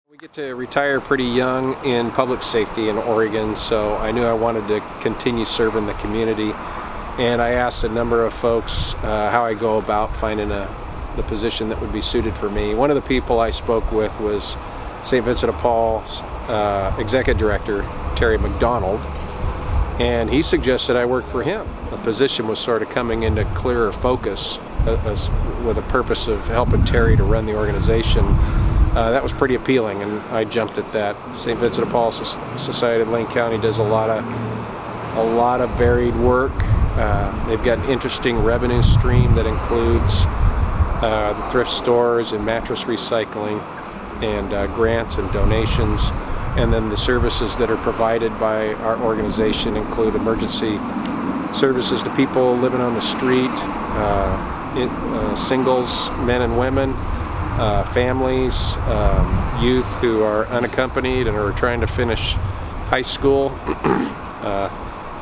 We get to retire pretty young in public safety in Oregon, so I knew I wanted to continue serving the community. And I asked a number of folks how I go about finding the position that would be suited for me. One of the people I spoke with was St. Vincent de Paul's Executive Director, Terry McDonald, and he suggested I work for him. The position was sort of coming into clearer focus with a purpose of helping Terry to run the organization. That was pretty appealing, and I jumped at that. St. Vincent de Paul Society of Lane County does a lot of varied work. They've got an interesting revenue stream that includes the thrift stores and mattress recycling and grants and donations. And then the services that are provided by our organization include emergency services to people living on the street, singles, men and women, families, youth who are unaccompanied and are trying to finish high school,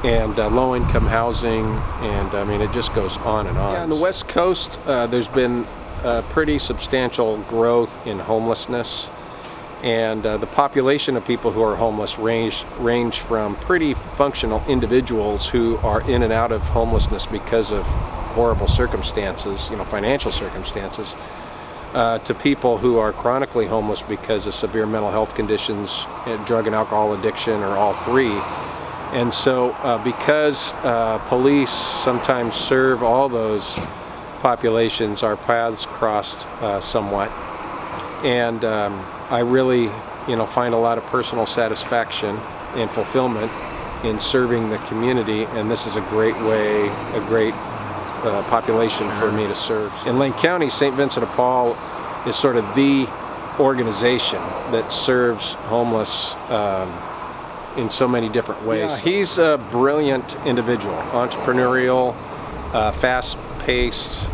and low-income housing, and I mean it just goes on and on. Yeah, on the West Coast, there's been pretty substantial growth in homelessness, and the population of people who are homeless range from pretty functional individuals who are in and out of homelessness because of horrible circumstances, financial circumstances, to people who are chronically homeless because of severe mental health conditions, drug and alcohol addiction, or all three. And so because police sometimes serve all those populations, our paths crossed somewhat. And I really, find a lot of personal satisfaction and fulfillment in serving the community, and this is a great population for me to serve. In Lane County, St. Vincent de Paul is sort of the organization that serves homeless in so many different ways. Yeah, he's a brilliant individual, entrepreneurial, fast-paced,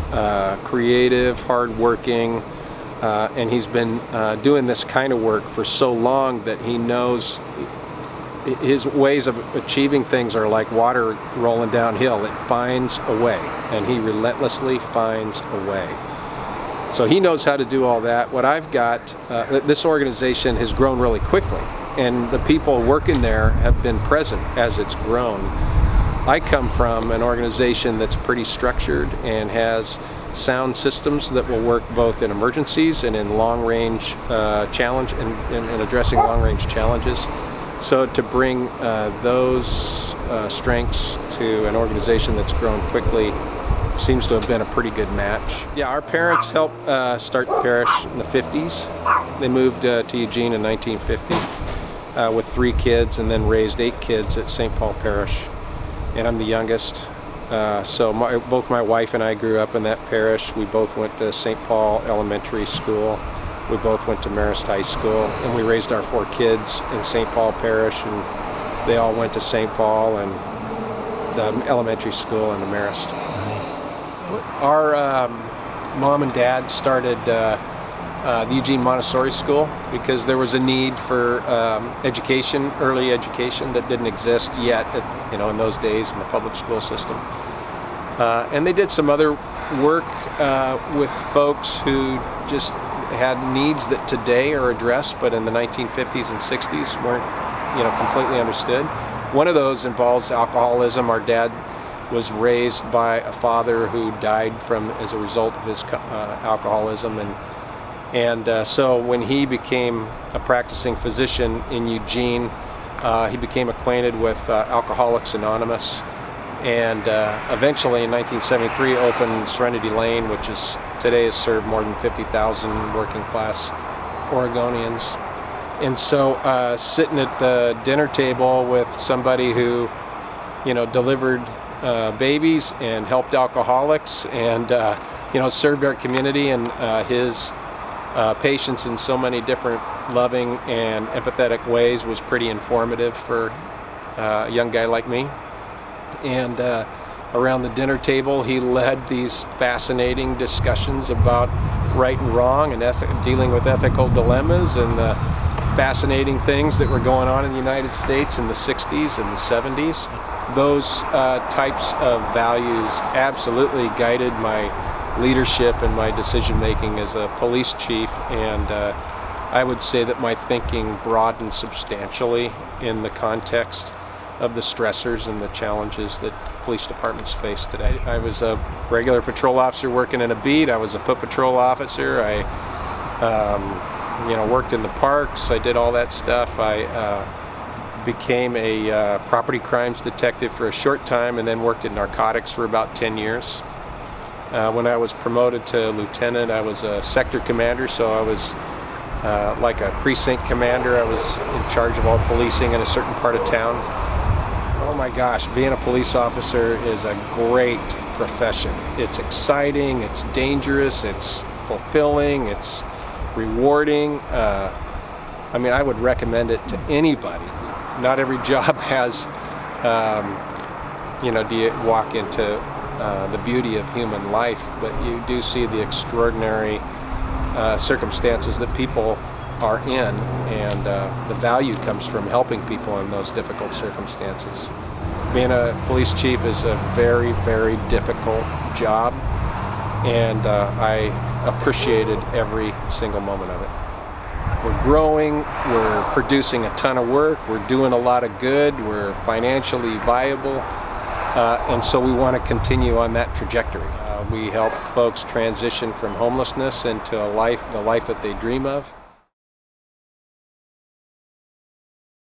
creative, hardworking, and he's been doing this kind of work for so long that he knows his ways of achieving things are like water rolling downhill. It finds a way, and he relentlessly finds a way. So he knows how to do all that. What I've got, this organization has grown really quickly, and the people working there have been present as it's grown. I come from an organization that's pretty structured and has sound systems that will work both in emergencies and in long-range challenge and addressing long-range challenges. So to bring those strengths to an organization that's grown quickly seems to have been a pretty good match. Yeah, our parents helped start the parish in the 50s. They moved to Eugene in 1950 with 3 kids, and then raised 8 kids at St. Paul Parish. And I'm the youngest. So both my wife and I grew up in that parish. We both went to St. Paul Elementary School. We both went to Marist High School, and we raised our 4 kids in St. Paul Parish, and they all went to St. Paul and the elementary school and the Marist. Nice. Our mom and dad started the Eugene Montessori School because there was a need for education, early education, that didn't exist yet, in those days in the public school system. And they did some other work with folks who just had needs that today are addressed, but in the 1950s and 60s weren't, completely understood. One of those involves alcoholism. Our dad was raised by a father who died as a result of his alcoholism, and so when he became a practicing physician in Eugene, he became acquainted with Alcoholics Anonymous, and eventually in 1973 opened Serenity Lane, which today has served more than 50,000 working class Oregonians. And so sitting at the dinner table with somebody who, delivered babies and helped alcoholics and, served our community and his patients in so many different loving and empathetic ways was pretty informative for a young guy like me. And around the dinner table, he led these fascinating discussions about right and wrong and dealing with ethical dilemmas and the fascinating things that were going on in the United States in the 60s and the 70s. Those types of values absolutely guided my leadership and my decision making as a police chief, and I would say that my thinking broadened substantially in the context of the stressors and the challenges that police departments face today. I was a regular patrol officer working in a beat. I was a foot patrol officer. I worked in the parks. I did all that stuff. I became a property crimes detective for a short time and then worked in narcotics for about 10 years. When I was promoted to lieutenant, I was a sector commander, so I was like a precinct commander. I was in charge of all policing in a certain part of town. Oh my gosh, being a police officer is a great profession. It's exciting, it's dangerous, it's fulfilling, it's rewarding. I would recommend it to anybody. Not every job has, do you walk into the beauty of human life, but you do see the extraordinary circumstances that people are in, and the value comes from helping people in those difficult circumstances. Being a police chief is a very, very difficult job, and I appreciated every single moment of it. We're growing, we're producing a ton of work, we're doing a lot of good, we're financially viable, and so we want to continue on that trajectory. We help folks transition from homelessness into the life that they dream of.